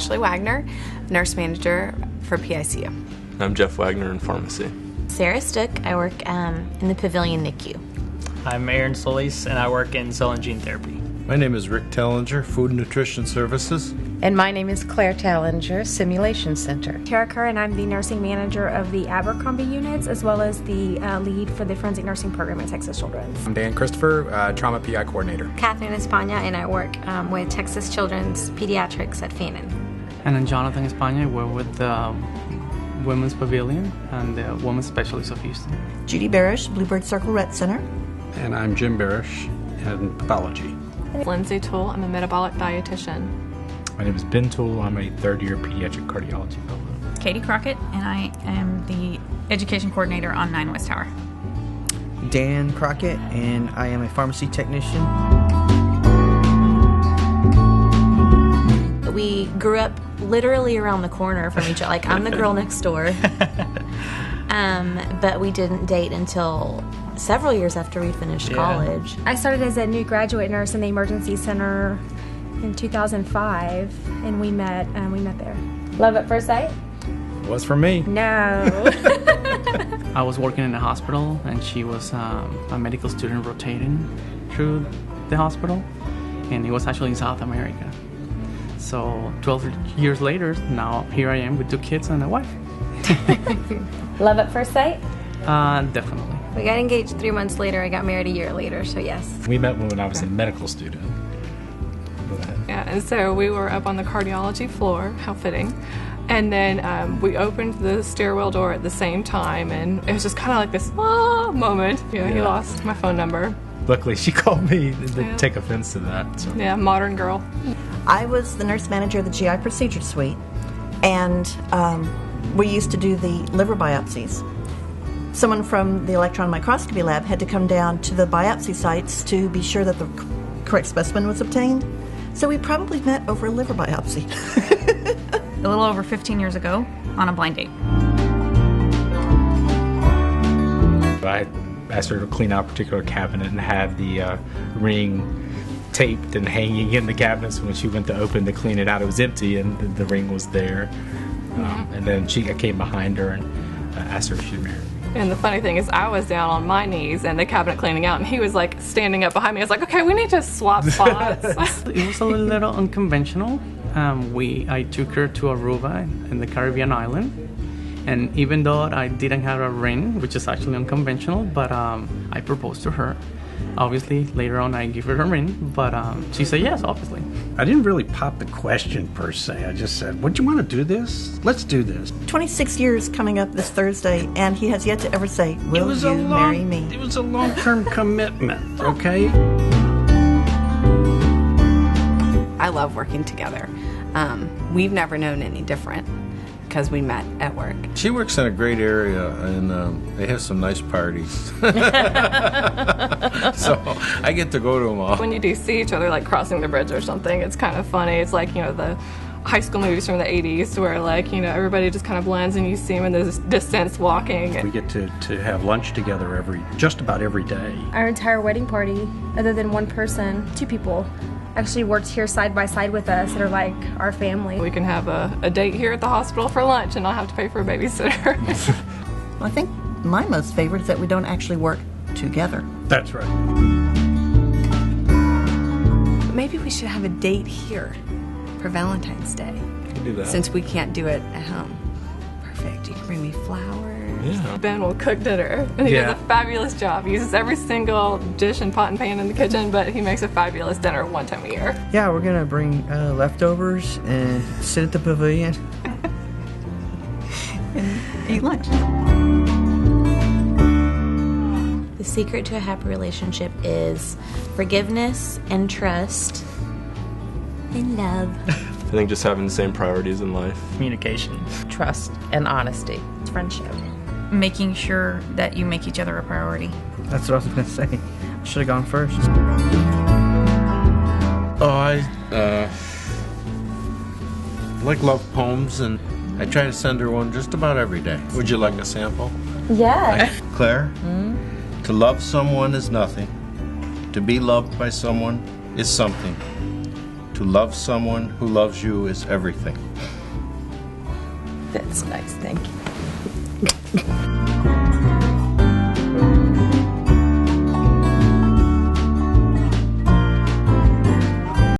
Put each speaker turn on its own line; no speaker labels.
Ashley Wagner, nurse manager for PICU.
I'm Jeff Wagner in pharmacy.
Sarah Stook, I work in the Pavilion NICU.
I'm Aaron Solis, and I work in cell and gene therapy.
My name is Rick Tellinger, Food and Nutrition Services.
And my name is Claire Tellinger, Simulation Center.
Tara Kerr, and I'm the nursing manager of the Abercrombie units, as well as the lead for the forensic nursing program at Texas Children's.
I'm Dan Christopher, trauma PI coordinator.
Catherine Espana, and I work with Texas Children's Pediatrics at Fannin.
And I'm Jonathan Espana. I work with the Women's Pavilion and the Women's Specialist of Houston.
Judy Barish, Bluebird Circle Rett Center.
And I'm Jim Barish in pathology.
Lindsay Toole, I'm a metabolic dietitian.
My name is Ben Toole. I'm a third-year pediatric cardiology fellow.
Katie Crockett, and I am the education coordinator on 9 West Tower.
Dan Crockett, and I am a pharmacy technician.
We grew up literally around the corner from each other. Like, I'm the girl next door. But we didn't date until several years after we finished college.
I started as a new graduate nurse in the emergency center in 2005, and we met there. Love at first sight?
Was for me.
No.
I was working in a hospital, and she was a medical student rotating through the hospital, and it was actually in South America. So 12 years later, now here I am with 2 kids and a wife.
Love at first sight?
Definitely.
We got engaged 3 months later. I got married a year later, so yes.
We met when I was a medical student. Go ahead.
Yeah, and so we were up on the cardiology floor, how fitting. And then we opened the stairwell door at the same time, and it was just kind of like this moment. Yeah, he lost my phone number.
Luckily, she called me to take offense to that. So.
Yeah, modern girl.
I was the nurse manager of the GI procedure suite, and we used to do the liver biopsies. Someone from the electron microscopy lab had to come down to the biopsy sites to be sure that the correct specimen was obtained. So we probably met over a liver biopsy.
A little over 15 years ago on a blind date.
I asked her to clean out a particular cabinet and had the ring taped and hanging in the cabinet. So when she went to open to clean it out, it was empty and the ring was there. And then I came behind her and asked her if she'd marry me.
And the funny thing is, I was down on my knees and the cabinet cleaning out, and he was like standing up behind me. I was like, okay, we need to swap spots.
It was a little unconventional. I took her to Aruba in the Caribbean island. And even though I didn't have a ring, which is actually unconventional, but I proposed to her. Obviously, later on, I gave her a ring, but she said yes, obviously.
I didn't really pop the question, per se. I just said, would you want to do this? Let's do this.
26 years coming up this Thursday, and he has yet to ever say, will you marry me?
It was a long-term commitment, okay?
I love working together. We've never known any different because we met at work.
She works in a great area, and they have some nice parties. So I get to go to them all.
When you do see each other, like crossing the bridge or something, it's kind of funny. It's like, the high school movies from the 80s where, everybody just kind of blends and you see them in the distance walking.
We get to have lunch together just about every day.
Our entire wedding party, other than one person, 2 people, actually worked here side by side with us that are like our family.
We can have a date here at the hospital for lunch and not have to pay for a babysitter.
Well, I think my most favorite is that we don't actually work together.
That's right.
Maybe we should have a date here for Valentine's Day.
You can do that.
Since we can't do it at home. Perfect. You can bring me flowers.
Yeah.
Ben will cook dinner, and he does a fabulous job. He uses every single dish and pot and pan in the kitchen, but he makes a fabulous dinner one time a year.
Yeah, we're going to bring leftovers and sit at the pavilion.
And eat lunch.
The secret to a happy relationship is forgiveness and trust and love.
I think just having the same priorities in life.
Communication.
Trust and honesty.
Friendship.
Making sure that you make each other a priority.
That's what I was going to say. I should have gone first.
I like love poems, and I try to send her one just about every day. Would you like a sample?
Yes.
Claire, to love someone is nothing. To be loved by someone is something. To love someone who loves you is everything.
That's nice, thank you.